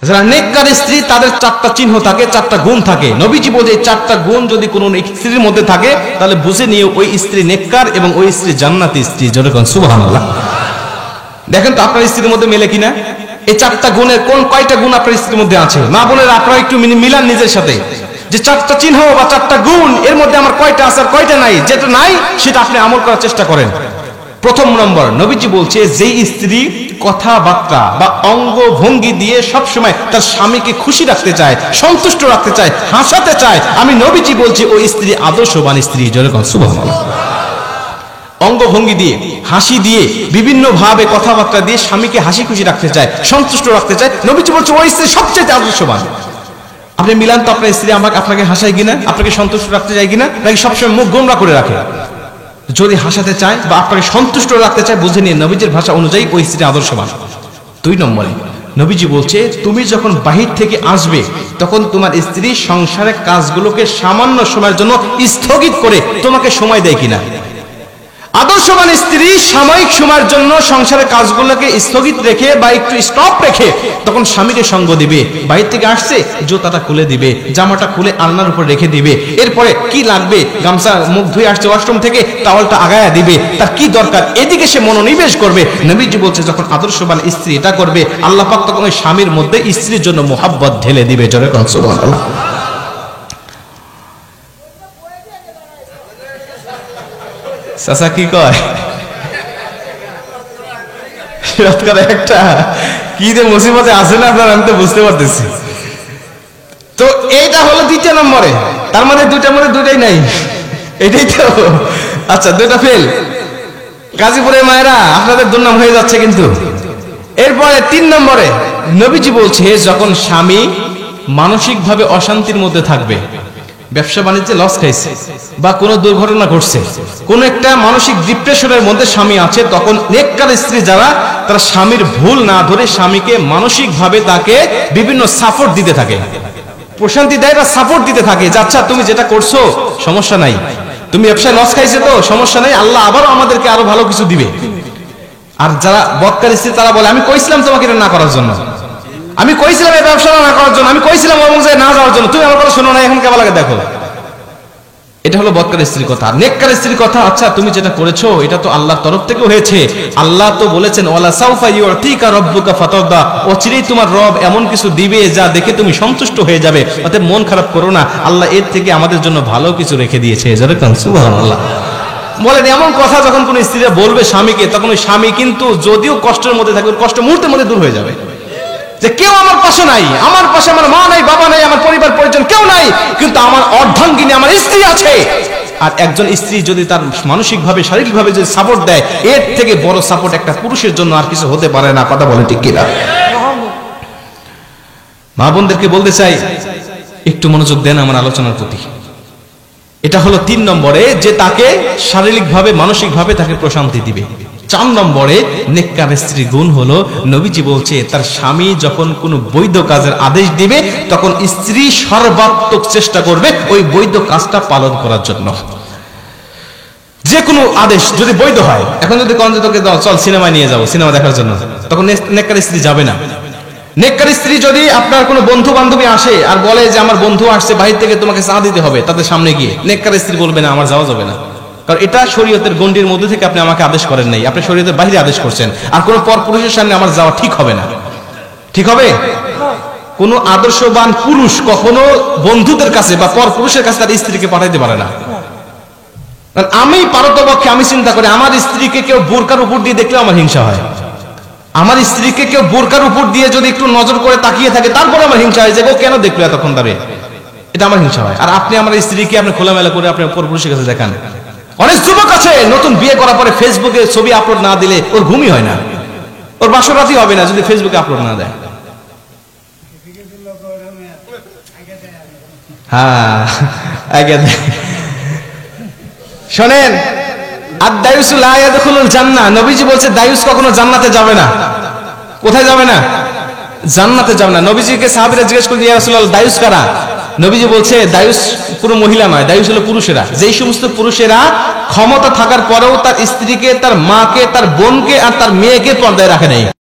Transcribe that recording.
যারা নেককার স্ত্রী তাদের চারটা চিহ্ন থাকে, চারটা গুণ থাকে। নবীজি বলে এই চারটা গুণ যদি কোনো স্ত্রীর মধ্যে থাকে তাহলে বুঝে নিয়ে ওই স্ত্রী নেককার এবং ওই স্ত্রী জান্নাতি স্ত্রী। যেরকম সুবহানাল্লাহ। দেখেন তো আপনার স্ত্রীর মধ্যে মেলে কিনা? এই চারটা গুণের কয়টা গুণ আপনার স্ত্রীর মধ্যে আছে? মা বোনেরা আপনারা একটু মিলান নিজের সাথে, যে চারটা চিহ্ন বা চারটা গুণ এর মধ্যে আমার কয়টা আছে আর কয়টা নাই। যেটা নাই সেটা আপনি আমল করার চেষ্টা করেন। প্রথম নম্বর, নবীজি বলছে যেই স্ত্রী কথাবার্তা বা অঙ্গ ভঙ্গি দিয়ে সবসময় তার স্বামীকে খুশি রাখতে চায়, সন্তুষ্ট রাখতে চায়, হাসাতে চায়, আমি নবীজি বলছি ওই স্ত্রী আদর্শবান স্ত্রী। যেরকম সুবহানাল্লাহ। অঙ্গভঙ্গি দিয়ে, হাসি দিয়ে, বিভিন্ন ভাবে কথাবার্তা দিয়ে স্বামীকে হাসি খুশি রাখতে চায়, সন্তুষ্ট রাখতে চায়, নবীজি বলছে ওই স্ত্রী সবচেয়ে আদর্শবান। আপনি মিলান তো আপনার স্ত্রী আপনাকে হাসায় কিনা, আপনাকে সন্তুষ্ট রাখতে চায় কিনা, নাকি সবসময় মুখ গোমরা করে রাখে? যদি হাসাতে চায় বা আপনাকে সন্তুষ্ট রাখতে চায় বুঝে নিয়ে নবীজির ভাষা অনুযায়ী ওই স্ত্রী আদর্শবান। 2 নম্বরে নবীজি বলছে তুমি যখন বাহির থেকে আসবে তখন তোমার স্ত্রী সংসারের কাজগুলোকে সামান্য সময়ের জন্য স্থগিত করে তোমাকে সময় দেয় কিনা। আদর্শবান স্ত্রী সাময়িক সময়ের জন্য সংসারের কাজগুলোকে স্থগিত রেখে বা একটু স্টপ রেখে তখন স্বামীকে সঙ্গ দিবে। বাইরে থেকে আসছে জুতাটা খুলে দিবে, জামাটা খুলে আলনার উপর রেখে দিবে, এরপরে কি লাগবে গামছা মুখ ধুয়ে আসছে ওয়াশরুম থেকে টাওয়ালটা আগায়া দিবে, তার কি দরকার এদিকে সে মনোনিবেশ করবে। নবীজি বলছে যখন আদর্শবান স্ত্রী এটা করবে আল্লাহ পাক তখন ওই স্বামীর মধ্যে স্ত্রীর জন্য মোহাব্বত ঢেলে দিবে। জোরে কোন সুবহানাল্লাহ। চাচা কি কয় একটা কি যে মুসিবতে আছে না আপনার, আমি তো বুঝতে পারতেছি। তো এইটা হলো 2 নম্বরে, তার মানে 2টার মধ্যে 2টাই নাই, এটাই তো। আচ্ছা 2টা ফেল। গাজীপুরের মায়েরা আপনাদের দুর্নাম হয়ে যাচ্ছে কিন্তু। এরপরে 3 নম্বরে নবীজি বলছে যখন স্বামী মানসিক ভাবে অশান্তির মধ্যে থাকবে, ব্যবসা বাণিজ্যে লস খাইছে বা কোনো দুর্ঘটনা ঘটছে, কোন একটা মানসিক ডিপ্রেশনের মধ্যে স্বামী আছে, তখন নেককার স্ত্রী যারা তারা স্বামীর ভুল না ধরে স্বামীকে মানসিক ভাবে তাকে বিভিন্ন সাপোর্ট দিতে থাকে, প্রশান্তি দেয় বা সাপোর্ট দিতে থাকে যে আচ্ছা তুমি যেটা করছো সমস্যা নাই, তুমি ব্যবসায় লস খাইছে তো সমস্যা নাই, আল্লাহ আবারও আমাদেরকে আরো ভালো কিছু দিবে। আর যারা বদকার স্ত্রী তারা বলে আমি কইছিলাম তোমাকে এটা না করার জন্য, আমি কইছিলাম এই ব্যবসা না করার জন্য, আমি কইছিলাম ওরকম জায়গায় না যাওয়ার জন্য, তুমি আমার কথা শোনো না, এখন কেমন লাগে দেখো। এটা হলো বদকার স্ত্রীর কথা। নেককার স্ত্রীর কথা আচ্ছা তুমি যেটা করেছো এটা তো আল্লাহর তরফ থেকে হয়েছে, আল্লাহ তো বলেছেন ওয়ালা সাউফা ইউতিকা রাব্বুকা ফাতারদা, অচিরেই তোমার রব এমন কিছু দিবে যা দেখে তুমি সন্তুষ্ট হয়ে যাবে, অতএব মন খারাপ করো না, আল্লাহ এর থেকে আমাদের জন্য ভালো কিছু রেখে দিয়েছে। যেরকম সুবহানাল্লাহ। বলেন এমন কথা যখন কোন স্ত্রীরা বলবে স্বামীকে, তখন ওই স্বামী কিন্তু যদিও কষ্টের মধ্যে থাকবে কষ্ট মুহূর্তের মধ্যে দূর হয়ে যাবে, যে কেউ আমার পাশে নাই, আমার পাশে আমার মা নাই, বাবা নাই, আমার পরিবার পরিজন কেউ নাই, কিন্তু আমার অর্ধাঙ্গিনী আমার স্ত্রী আছে। আর একজন স্ত্রী যদি তার মানসিক ভাবে শারীরিক ভাবে যদি সাপোর্ট দেয়, এর থেকে বড় সাপোর্ট একটা পুরুষের জন্য আর কিছু হতে পারে না। কথা বলে ঠিক কিনা? মা বোনদেরকে বলতে চাই একটু মনোযোগ দেন আমার আলোচনার প্রতি। এটা হলো 3 নম্বরে যে তাকে শারীরিক ভাবে মানসিক ভাবে তাকে প্রশান্তি দিবে। 4 নম্বরে নেককার স্ত্রী গুণ হলো নবীজি বলছে তার স্বামী যখন কোনো বৈধ কাজের আদেশ দিবে তখন স্ত্রী সর্বাত্মক চেষ্টা করবে ওই বৈধ কাজটা পালন করার জন্য। যে কোনো আদেশ যদি বৈধ হয়, এখন যদি তোকে চল সিনেমায় নিয়ে যাবো সিনেমা দেখার জন্য, তখন নেককার স্ত্রী যাবে না। নেককার স্ত্রী যদি আপনার কোনো বন্ধু বান্ধবী আসে আর বলে যে আমার বন্ধু আসছে বাহির থেকে তোমাকে চা দিতে হবে, তাদের সামনে গিয়ে নেককার স্ত্রী বলবে না আমার যাওয়া যাবে না, কারণ এটা শরীয়তের গণ্ডির মধ্যে থেকে আপনি আমাকে আদেশ করেন নাই, আপনি শরীয়তের বাইরে আদেশ করছেন, আর কোন পর পুরুষের সামনে আমার যাওয়া ঠিক হবে না। ঠিক হবে? কোন আদর্শবান পুরুষ কখনো বন্ধুদের কাছে বা পর পুরুষের কাছে তার স্ত্রীকে পাঠাইতে পারে না। আমি পারতপক্ষে আমি চিন্তা করি আমার স্ত্রীকে কেউ বোরকার উপর দিয়ে দেখলেও আমার হিংসা হয়, আমার স্ত্রীকে কেউ বোরকার উপর দিয়ে যদি একটু নজর করে তাকিয়ে থাকে তারপরে আমার হিংসা হয় যে ও কেন দেখলো এতক্ষণ ধরে, এটা আমার হিংসা হয়। আর আপনি আমার স্ত্রীকে আপনি খোলামেলা করে আপনি পর পুরুষের কাছে দেখান। অনেক যুবক আছে নতুন বিয়ে করার পরে ফেসবুকে ছবি আপলোড না দিলে ওর ঘুমই হয় না, ওর বাসরাতই হবে না যদি ফেসবুকে আপলোড না দেয়। হ্যাঁ আগে শোনেন, আদ-দায়ুসু লা ইয়াদখুলুল জান্নাহ, নবীজি বলছে দায়ুস কখনো জান্নাতে যাবে না। কোথায় যাবে না? জান্নাতে যাবে না। নবীজিকে সাহাবীরা জিজ্ঞেস করলেন ইয়া রাসূলুল্লাহ দায়ুস কারা? নবীজি বলছে দায়ুস পুরো মহিলা নয়, দায়ুস হলো পুরুষেরা, যেই সমস্ত পুরুষেরা ক্ষমতা থাকার পরেও তার স্ত্রীকে, তার মাকে, তার বোনকে আর তার মেয়েকে পর্দায় রাখে নাই।